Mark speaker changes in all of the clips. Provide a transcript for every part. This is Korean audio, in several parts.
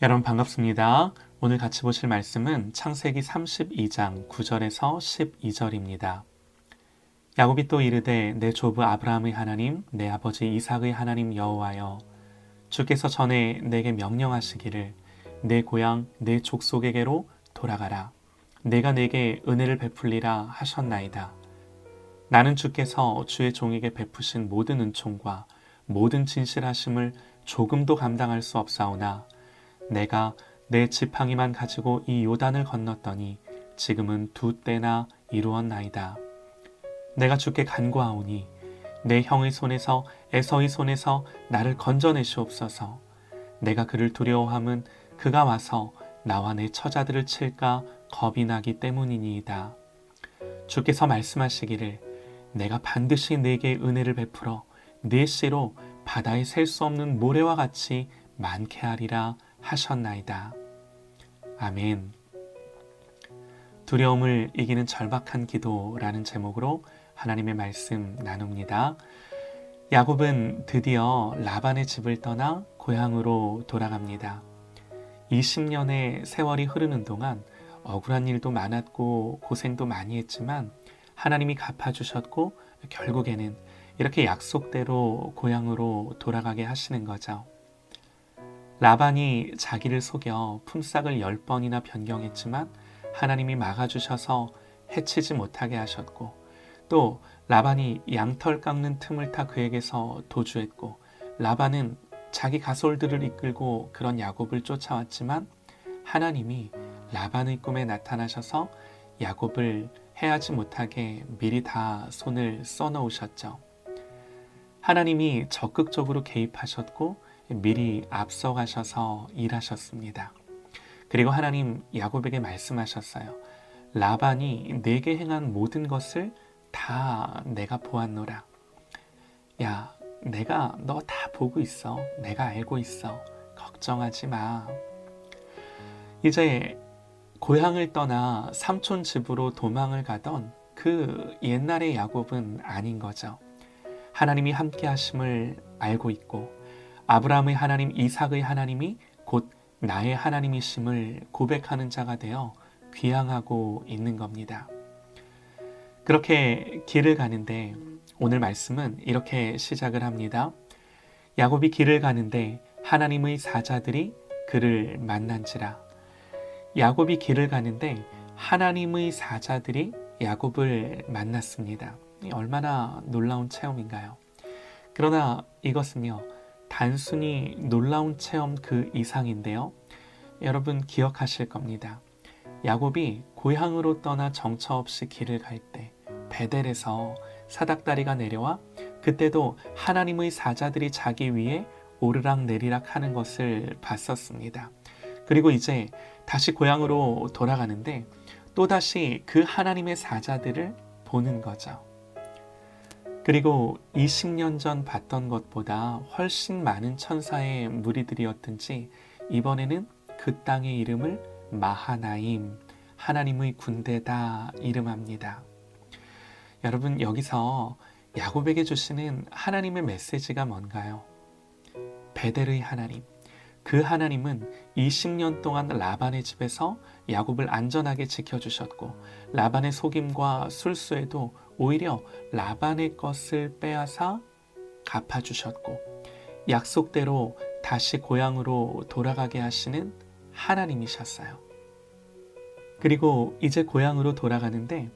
Speaker 1: 여러분 반갑습니다. 오늘 같이 보실 말씀은 창세기 32장 9절에서 12절입니다. 야곱이 또 이르되 내 조부 아브라함의 하나님 내 아버지 이삭의 하나님 여호와여 주께서 전에 내게 명령하시기를 내 고향 내 족속에게로 돌아가라. 내가 내게 은혜를 베풀리라 하셨나이다. 나는 주께서 주의 종에게 베푸신 모든 은총과 모든 진실하심을 조금도 감당할 수 없사오나 내가 내 지팡이만 가지고 이 요단을 건넜더니 지금은 2때나 이루었나이다. 내가 주께 간구하오니 내 형의 손에서 에서의 손에서 나를 건져내시옵소서. 내가 그를 두려워함은 그가 와서 나와 내 처자들을 칠까 겁이 나기 때문이니이다. 주께서 말씀하시기를 내가 반드시 네게 은혜를 베풀어 네 씨로 바다에 셀 수 없는 모래와 같이 많게 하리라 하셨나이다. 아멘. 두려움을 이기는 절박한 기도라는 제목으로 하나님의 말씀 나눕니다. 야곱은 드디어 라반의 집을 떠나 고향으로 돌아갑니다. 20년의 세월이 흐르는 동안 억울한 일도 많았고 고생도 많이 했지만 하나님이 갚아주셨고 결국에는 이렇게 약속대로 고향으로 돌아가게 하시는 거죠. 라반이 자기를 속여 품삯을 10번이나 변경했지만 하나님이 막아주셔서 해치지 못하게 하셨고 또 라반이 양털 깎는 틈을 타 그에게서 도주했고 라반은 자기 가솔들을 이끌고 그런 야곱을 쫓아왔지만 하나님이 라반의 꿈에 나타나셔서 야곱을 해하지 못하게 미리 다 손을 써놓으셨죠. 하나님이 적극적으로 개입하셨고 미리 앞서가셔서 일하셨습니다. 그리고 하나님 야곱에게 말씀하셨어요. 라반이 내게 행한 모든 것을 다 내가 보았노라. 야, 내가 너 다 보고 있어. 내가 알고 있어. 걱정하지 마. 이제 고향을 떠나 삼촌 집으로 도망을 가던 그 옛날의 야곱은 아닌 거죠. 하나님이 함께 하심을 알고 있고 아브라함의 하나님 이삭의 하나님이 곧 나의 하나님이심을 고백하는 자가 되어 귀향하고 있는 겁니다. 그렇게 길을 가는데 오늘 말씀은 이렇게 시작을 합니다. 야곱이 길을 가는데 하나님의 사자들이 그를 만난지라. 야곱이 길을 가는데 하나님의 사자들이 야곱을 만났습니다. 얼마나 놀라운 체험인가요? 그러나 이것은요, 단순히 놀라운 체험 그 이상인데요. 여러분 기억하실 겁니다. 야곱이 고향으로 떠나 정처 없이 길을 갈 때 베델에서 사닥다리가 내려와 그때도 하나님의 사자들이 자기 위에 오르락 내리락 하는 것을 봤었습니다. 그리고 이제 다시 고향으로 돌아가는데 또다시 그 하나님의 사자들을 보는 거죠. 그리고 20년 전 봤던 것보다 훨씬 많은 천사의 무리들이었든지 이번에는 그 땅의 이름을 마하나임, 하나님의 군대다 이름합니다. 여러분 여기서 야곱에게 주시는 하나님의 메시지가 뭔가요? 베델의 하나님. 그 하나님은 20년 동안 라반의 집에서 야곱을 안전하게 지켜주셨고 라반의 속임과 술수에도 오히려 라반의 것을 빼앗아 갚아주셨고 약속대로 다시 고향으로 돌아가게 하시는 하나님이셨어요. 그리고 이제 고향으로 돌아가는데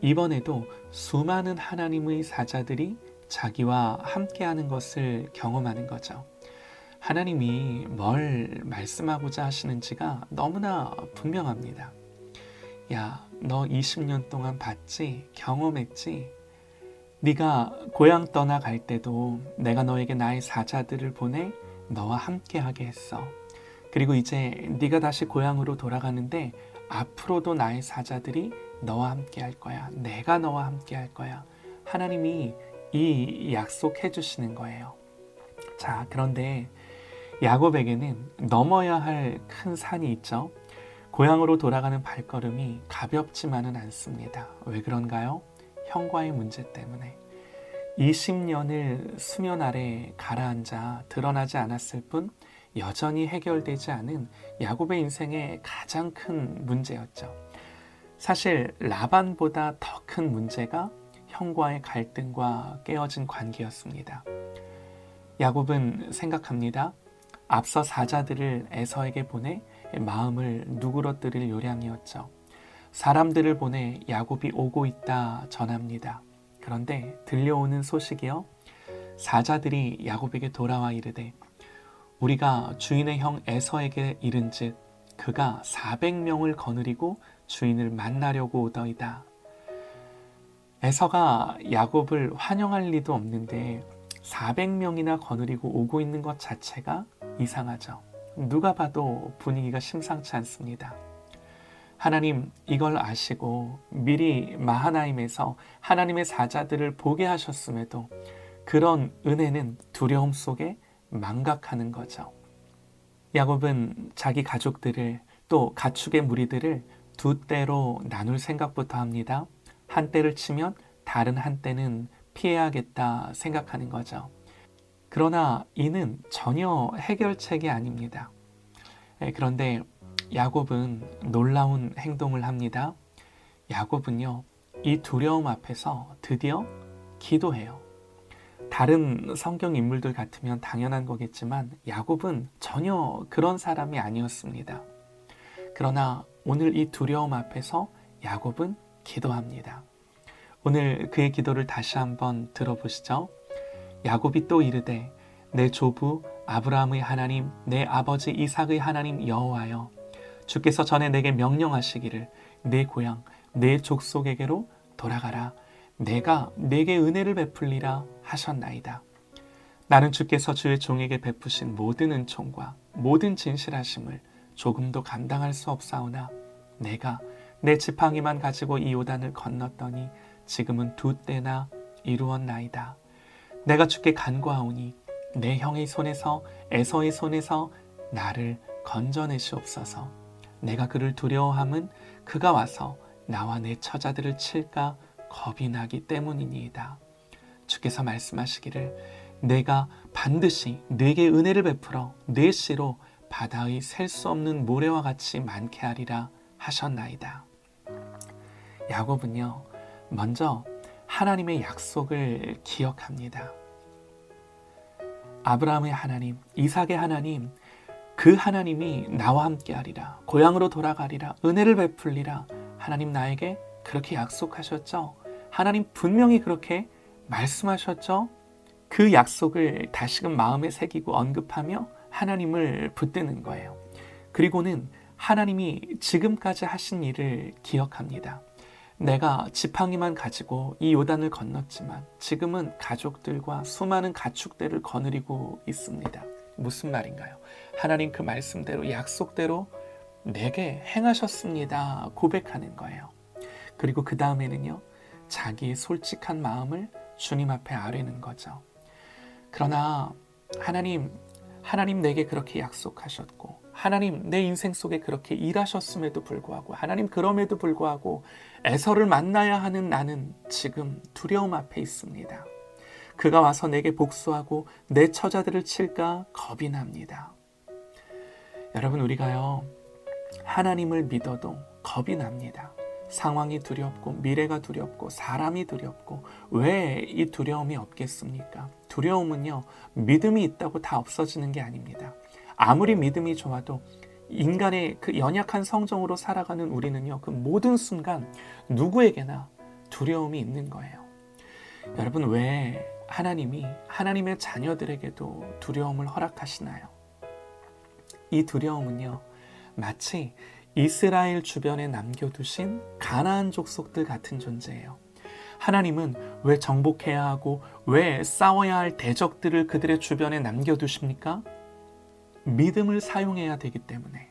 Speaker 1: 이번에도 수많은 하나님의 사자들이 자기와 함께하는 것을 경험하는 거죠. 하나님이 뭘 말씀하고자 하시는지가 너무나 분명합니다. 야, 너 20년 동안 봤지? 경험했지? 네가 고향 떠나갈 때도 내가 너에게 나의 사자들을 보내 너와 함께하게 했어. 그리고 이제 네가 다시 고향으로 돌아가는데 앞으로도 나의 사자들이 너와 함께할 거야. 내가 너와 함께할 거야. 하나님이 이 약속해 주시는 거예요. 자, 그런데 야곱에게는 넘어야 할 큰 산이 있죠. 고향으로 돌아가는 발걸음이 가볍지만은 않습니다. 왜 그런가요? 형과의 문제 때문에 20년을 수면 아래 가라앉아 드러나지 않았을 뿐 여전히 해결되지 않은 야곱의 인생의 가장 큰 문제였죠. 사실 라반보다 더 큰 문제가 형과의 갈등과 깨어진 관계였습니다. 야곱은 생각합니다. 앞서 사자들을 에서에게 보내 마음을 누그러뜨릴 요량이었죠. 사람들을 보내 야곱이 오고 있다 전합니다. 그런데 들려오는 소식이요, 사자들이 야곱에게 돌아와 이르되 우리가 주인의 형 에서에게 이른즉 그가 400명을 거느리고 주인을 만나려고 오더이다. 에서가 야곱을 환영할 리도 없는데 400명이나 거느리고 오고 있는 것 자체가 이상하죠. 누가 봐도 분위기가 심상치 않습니다. 하나님 이걸 아시고 미리 마하나임에서 하나님의 사자들을 보게 하셨음에도 그런 은혜는 두려움 속에 망각하는 거죠. 야곱은 자기 가족들을 또 가축의 무리들을 두 떼로 나눌 생각부터 합니다. 한 떼를 치면 다른 한 떼는 피해야겠다 생각하는 거죠. 그러나 이는 전혀 해결책이 아닙니다. 그런데 야곱은 놀라운 행동을 합니다. 야곱은요, 이 두려움 앞에서 드디어 기도해요. 다른 성경 인물들 같으면 당연한 거겠지만 야곱은 전혀 그런 사람이 아니었습니다. 그러나 오늘 이 두려움 앞에서 야곱은 기도합니다. 오늘 그의 기도를 다시 한번 들어보시죠. 야곱이 또 이르되 내 조부 아브라함의 하나님 내 아버지 이삭의 하나님 여호와여, 주께서 전에 내게 명령하시기를 내 고향 내 족속에게로 돌아가라. 내가 내게 은혜를 베풀리라 하셨나이다. 나는 주께서 주의 종에게 베푸신 모든 은총과 모든 진실하심을 조금도 감당할 수 없사오나 내가 내 지팡이만 가지고 이 요단을 건넜더니 지금은 두 때나 이루었나이다. 내가 주께 간구하오니 내 형의 손에서 에서의 손에서 나를 건져내시옵소서. 내가 그를 두려워함은 그가 와서 나와 내 처자들을 칠까 겁이 나기 때문이니이다. 주께서 말씀하시기를 내가 반드시 네게 은혜를 베풀어 네 씨로 바다의 셀 수 없는 모래와 같이 많게 하리라 하셨나이다. 야곱은요, 먼저 하나님의 약속을 기억합니다. 아브라함의 하나님, 이삭의 하나님, 그 하나님이 나와 함께 하리라, 고향으로 돌아가리라, 은혜를 베풀리라. 하나님 나에게 그렇게 약속하셨죠? 하나님 분명히 그렇게 말씀하셨죠? 그 약속을 다시금 마음에 새기고 언급하며 하나님을 붙드는 거예요. 그리고는 하나님이 지금까지 하신 일을 기억합니다. 내가 지팡이만 가지고 이 요단을 건넜지만 지금은 가족들과 수많은 가축들을 거느리고 있습니다. 무슨 말인가요? 하나님 그 말씀대로 약속대로 내게 행하셨습니다 고백하는 거예요. 그리고 그 다음에는요, 자기의 솔직한 마음을 주님 앞에 아뢰는 거죠. 그러나 하나님 내게 그렇게 약속하셨고 하나님 내 인생 속에 그렇게 일하셨음에도 불구하고 하나님 그럼에도 불구하고 에서를 만나야 하는 나는 지금 두려움 앞에 있습니다. 그가 와서 내게 복수하고 내 처자들을 칠까 겁이 납니다. 여러분, 우리가요 하나님을 믿어도 겁이 납니다. 상황이 두렵고 미래가 두렵고 사람이 두렵고 왜 이 두려움이 없겠습니까? 두려움은요 믿음이 있다고 다 없어지는 게 아닙니다. 아무리 믿음이 좋아도 인간의 그 연약한 성정으로 살아가는 우리는요 그 모든 순간 누구에게나 두려움이 있는 거예요. 여러분, 왜 하나님이 하나님의 자녀들에게도 두려움을 허락하시나요? 이 두려움은요 마치 이스라엘 주변에 남겨두신 가나안 족속들 같은 존재예요. 하나님은 왜 정복해야 하고 왜 싸워야 할 대적들을 그들의 주변에 남겨두십니까? 믿음을 사용해야 되기 때문에.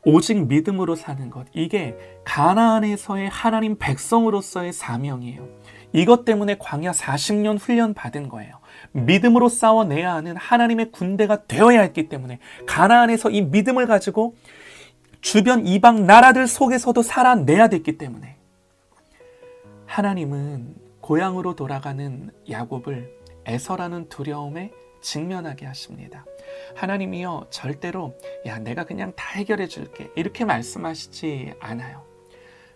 Speaker 1: 오직 믿음으로 사는 것, 이게 가나안에서의 하나님 백성으로서의 사명이에요. 이것 때문에 광야 40년 훈련 받은 거예요. 믿음으로 싸워내야 하는 하나님의 군대가 되어야 했기 때문에 가나안에서 이 믿음을 가지고 주변 이방 나라들 속에서도 살아내야 됐기 때문에 하나님은 고향으로 돌아가는 야곱을 에서라는 두려움에 직면하게 하십니다. 하나님이요 절대로 야 내가 그냥 다 해결해 줄게 이렇게 말씀하시지 않아요.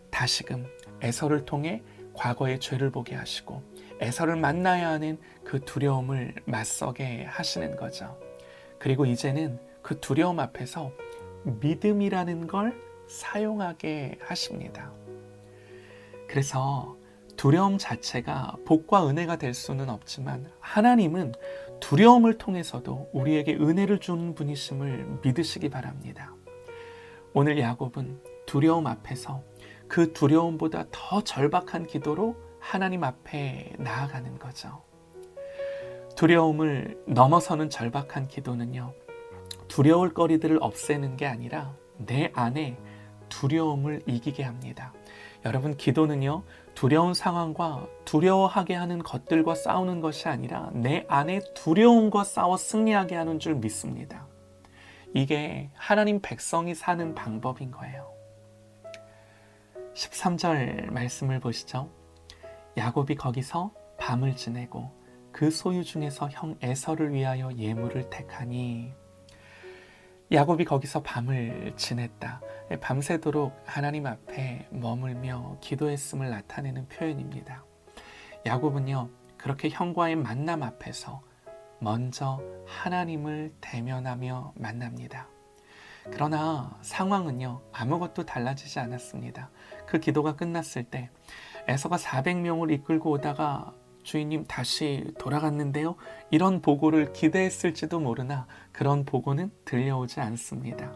Speaker 1: 다시금 에서를 통해 과거의 죄를 보게 하시고 에서를 만나야 하는 그 두려움을 맞서게 하시는 거죠. 그리고 이제는 그 두려움 앞에서 믿음이라는 걸 사용하게 하십니다. 그래서 두려움 자체가 복과 은혜가 될 수는 없지만 하나님은 두려움을 통해서도 우리에게 은혜를 주는 분이심을 믿으시기 바랍니다. 오늘 야곱은 두려움 앞에서 그 두려움보다 더 절박한 기도로 하나님 앞에 나아가는 거죠. 두려움을 넘어서는 절박한 기도는요, 두려울 거리들을 없애는 게 아니라 내 안에 두려움을 이기게 합니다. 여러분, 기도는요, 두려운 상황과 두려워하게 하는 것들과 싸우는 것이 아니라 내 안에 두려움과 싸워 승리하게 하는 줄 믿습니다. 이게 하나님 백성이 사는 방법인 거예요. 13절 말씀을 보시죠. 야곱이 거기서 밤을 지내고 그 소유 중에서 형 에서를 위하여 예물을 택하니. 야곱이 거기서 밤을 지냈다. 밤새도록 하나님 앞에 머물며 기도했음을 나타내는 표현입니다. 야곱은요, 그렇게 형과의 만남 앞에서 먼저 하나님을 대면하며 만납니다. 그러나 상황은요, 아무것도 달라지지 않았습니다. 그 기도가 끝났을 때 에서가 400명을 이끌고 오다가 주인님 다시 돌아갔는데요, 이런 보고를 기대했을지도 모르나 그런 보고는 들려오지 않습니다.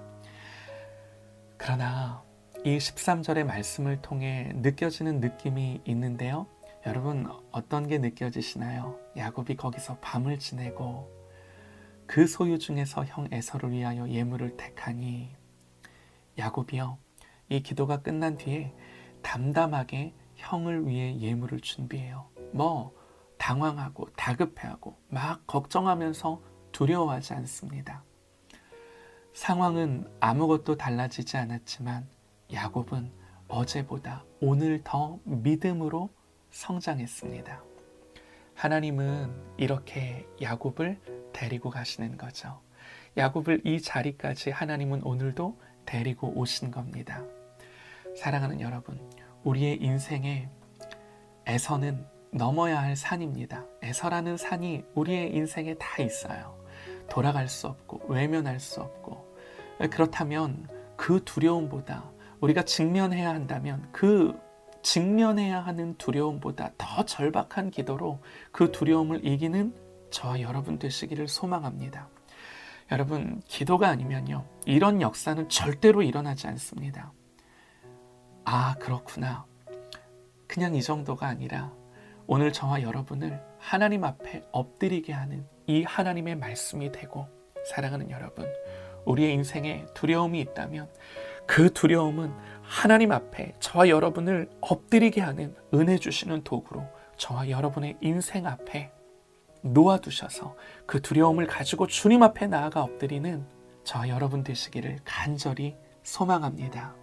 Speaker 1: 그러나 이 13절의 말씀을 통해 느껴지는 느낌이 있는데요, 여러분 어떤 게 느껴지시나요? 야곱이 거기서 밤을 지내고 그 소유 중에서 형 에서를 위하여 예물을 택하니. 야곱이요, 이 기도가 끝난 뒤에 담담하게 형을 위해 예물을 준비해요. 당황하고 다급해하고 막 걱정하면서 두려워하지 않습니다. 상황은 아무것도 달라지지 않았지만 야곱은 어제보다 오늘 더 믿음으로 성장했습니다. 하나님은 이렇게 야곱을 데리고 가시는 거죠. 야곱을 이 자리까지 하나님은 오늘도 데리고 오신 겁니다. 사랑하는 여러분, 우리의 인생에 에서는 넘어야 할 산입니다. 에서라는 산이 우리의 인생에 다 있어요. 돌아갈 수 없고 외면할 수 없고. 그렇다면 그 두려움보다 우리가 직면해야 한다면 그 직면해야 하는 두려움보다 더 절박한 기도로 그 두려움을 이기는 저와 여러분 되시기를 소망합니다. 여러분, 기도가 아니면요, 이런 역사는 절대로 일어나지 않습니다. 아, 그렇구나. 그냥 이 정도가 아니라 오늘 저와 여러분을 하나님 앞에 엎드리게 하는 이 하나님의 말씀이 되고, 사랑하는 여러분, 우리의 인생에 두려움이 있다면 그 두려움은 하나님 앞에 저와 여러분을 엎드리게 하는 은혜 주시는 도구로 저와 여러분의 인생 앞에 놓아두셔서 그 두려움을 가지고 주님 앞에 나아가 엎드리는 저와 여러분 되시기를 간절히 소망합니다.